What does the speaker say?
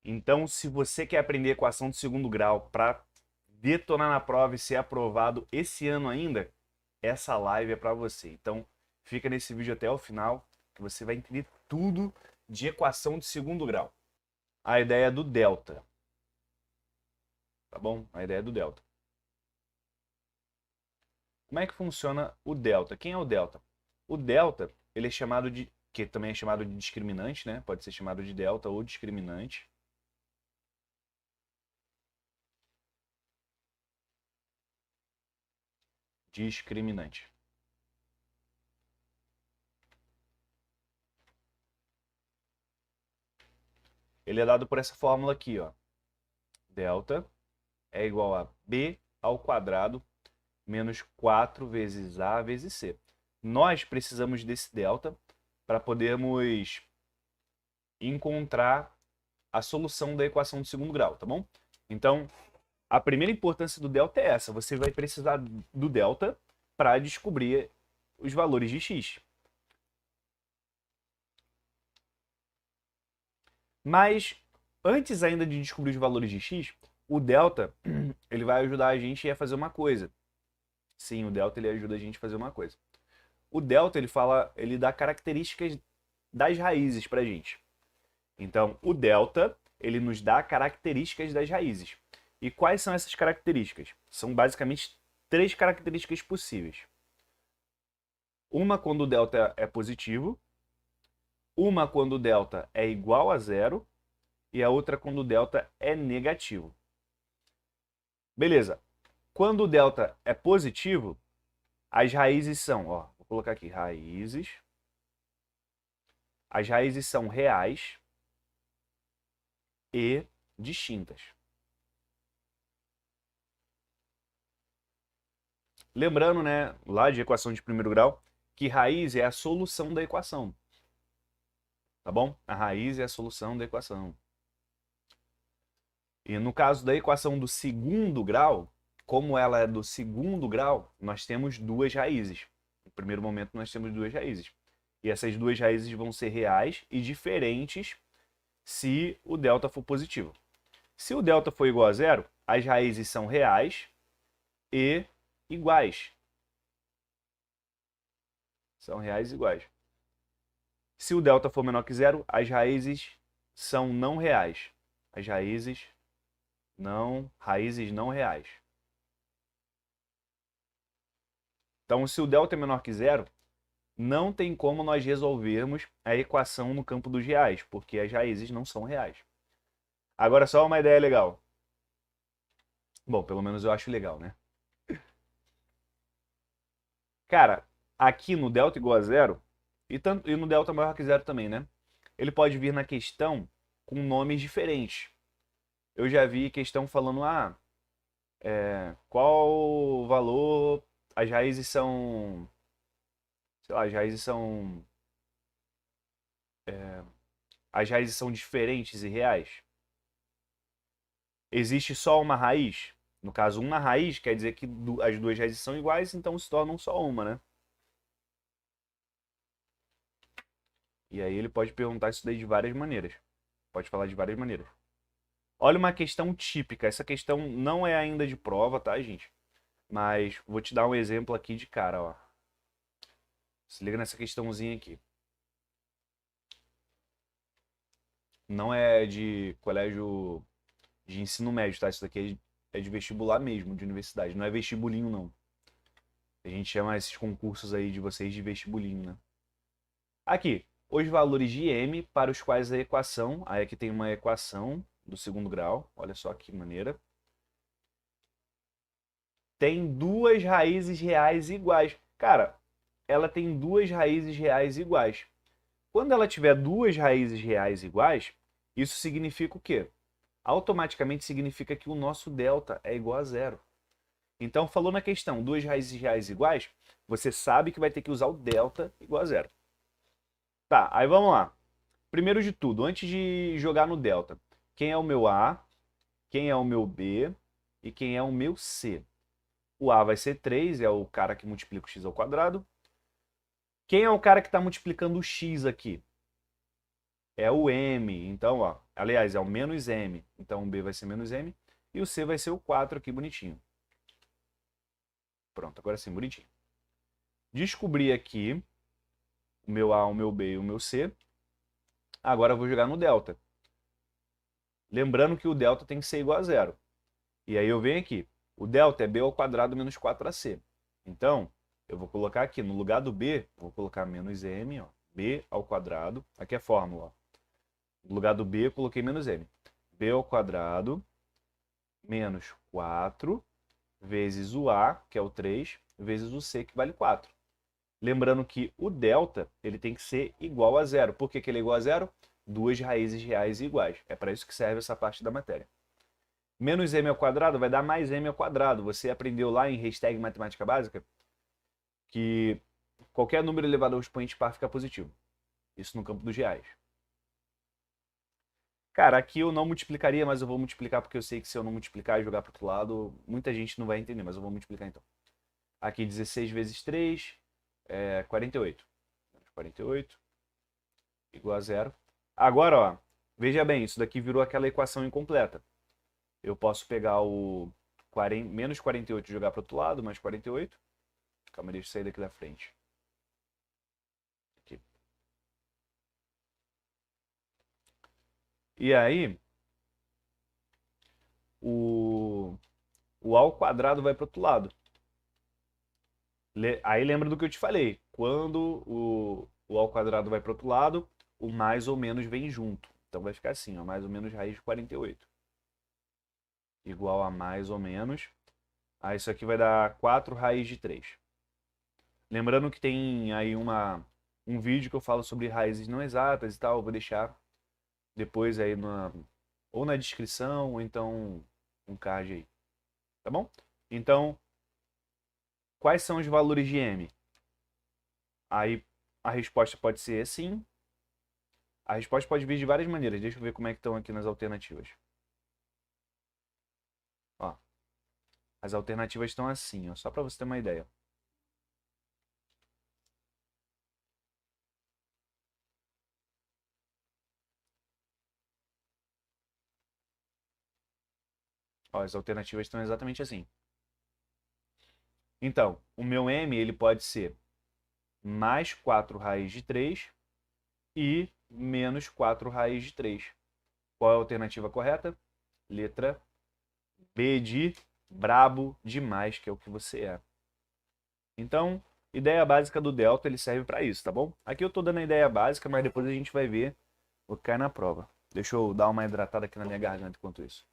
Então, se você quer aprender equação de segundo grau para detonar na prova e ser aprovado esse ano ainda, essa live é para você. Então, fica nesse vídeo até o final, que você vai entender tudo de equação de segundo grau. A ideia do delta. Tá bom? A ideia do delta. Como é que funciona o delta? Quem é o delta? O delta, ele é chamado de, que também é chamado de discriminante, né? Pode ser chamado de delta ou discriminante. Discriminante. Ele é dado por essa fórmula aqui, ó. Delta é igual a b ao quadrado menos 4 vezes a vezes c. Nós precisamos desse delta para podermos encontrar a solução da equação de segundo grau, tá bom? Então, a primeira importância do delta é essa. Você vai precisar do delta para descobrir os valores de x. Mas, antes ainda de descobrir os valores de x, o delta ele vai ajudar a gente a fazer uma coisa. Sim, o delta ele ajuda a gente a fazer uma coisa. O delta ele dá características das raízes para a gente. Então, o delta ele nos dá características das raízes. E quais são essas características? São basicamente 3 características possíveis. Uma quando o delta é positivo, uma quando o delta é igual a zero e a outra quando o delta é negativo. Beleza. Quando o delta é positivo, as raízes são, ó, vou colocar aqui, raízes. As raízes são reais e distintas. Lembrando, né, lá de equação de primeiro grau, que raiz é a solução da equação. Tá bom? A raiz é a solução da equação. E no caso da equação do segundo grau, como ela é do segundo grau, nós temos duas raízes. No primeiro momento, nós temos duas raízes. E essas duas raízes vão ser reais e diferentes se o delta for positivo. Se o delta for igual a zero, as raízes são reais e iguais. São reais e iguais. Se o delta for menor que zero, as raízes são não reais. As raízes não reais. Então, se o delta é menor que zero, não tem como nós resolvermos a equação no campo dos reais, porque as raízes não são reais. Agora, só uma ideia legal. Bom, pelo menos eu acho legal, né? Cara, aqui no delta igual a zero, e no delta maior que zero também, né? Ele pode vir na questão com nomes diferentes. Eu já vi questão falando, qual o valor, as raízes são, sei lá, as raízes são diferentes e reais. Existe só uma raiz? No caso, uma raiz quer dizer que as duas raízes são iguais, então se tornam só uma, né? E aí ele pode perguntar isso daí de várias maneiras. Pode falar de várias maneiras. Olha uma questão típica. Essa questão não é ainda de prova, tá, gente? Mas vou te dar um exemplo aqui de cara, ó. Se liga nessa questãozinha aqui. Não é de colégio de ensino médio, tá? Isso daqui é de vestibular mesmo, de universidade. Não é vestibulinho, não. A gente chama esses concursos aí de vocês de vestibulinho, né? Aqui, os valores de m para os quais a equação... Aí aqui tem uma equação do segundo grau. Olha só que maneira. Tem duas raízes reais iguais. Cara, ela tem duas raízes reais iguais. Quando ela tiver duas raízes reais iguais, isso significa o quê? Automaticamente significa que o nosso delta é igual a zero. Então, falou na questão, duas raízes reais iguais, você sabe que vai ter que usar o delta igual a zero. Tá, aí vamos lá. Primeiro de tudo, antes de jogar no delta, quem é o meu A, quem é o meu B e quem é o meu C? O A vai ser 3, é o cara que multiplica o x ao quadrado. Quem é o cara que está multiplicando o x aqui? É o M. Então, ó, Aliás, é o menos m. Então o b vai ser menos m. E o c vai ser o 4 aqui, bonitinho. Pronto, agora sim, bonitinho. Descobri aqui o meu a, o meu b e o meu c. Agora eu vou jogar no delta. Lembrando que o delta tem que ser igual a zero. E aí eu venho aqui. O delta é b ao quadrado menos 4ac. Então, eu vou colocar aqui, no lugar do b, vou colocar menos m, ó, b ao quadrado. Aqui é a fórmula. Ó. No lugar do b, eu coloquei menos m. b ao quadrado menos 4 vezes o a, que é o 3, vezes o c, que vale 4. Lembrando que o delta ele tem que ser igual a zero. Por que ele é igual a zero? Duas raízes reais iguais. É para isso que serve essa parte da matéria. Menos m ao quadrado vai dar mais m ao quadrado. Você aprendeu lá em hashtag matemática básica que qualquer número elevado ao expoente par fica positivo. Isso no campo dos reais. Cara, aqui eu não multiplicaria, mas eu vou multiplicar porque eu sei que se eu não multiplicar e jogar para o outro lado, muita gente não vai entender, mas eu vou multiplicar então. Aqui 16 vezes 3 é 48. 48 igual a zero. Agora, ó, veja bem, isso daqui virou aquela equação incompleta. Eu posso pegar o menos 48 e jogar para o outro lado, mais 48. Calma, deixa eu sair daqui da frente. Aqui. E aí, o a ao quadrado vai para o outro lado. Aí lembra do que eu te falei. Quando o ao quadrado vai para o outro lado, o mais ou menos vem junto. Então vai ficar assim, ó, mais ou menos raiz de 48. Igual a mais ou menos. Aí isso aqui vai dar 4 raiz de 3. Lembrando que tem aí um vídeo que eu falo sobre raízes não exatas e tal. Eu vou deixar depois aí ou na descrição, ou então um card aí. Tá bom? Então, quais são os valores de m? Aí a resposta pode ser sim. A resposta pode vir de várias maneiras. Deixa eu ver como é que estão aqui nas alternativas. Ó, as alternativas estão assim, ó, só para você ter uma ideia. Ó, as alternativas estão exatamente assim. Então, o meu m ele pode ser mais 4 raiz de 3 e menos 4 raiz de 3. Qual é a alternativa correta? Letra B de brabo demais, que é o que você é. Então, ideia básica do delta, ele serve para isso, tá bom? Aqui eu estou dando a ideia básica, mas depois a gente vai ver o que cai na prova. Deixa eu dar uma hidratada aqui na minha garganta enquanto isso.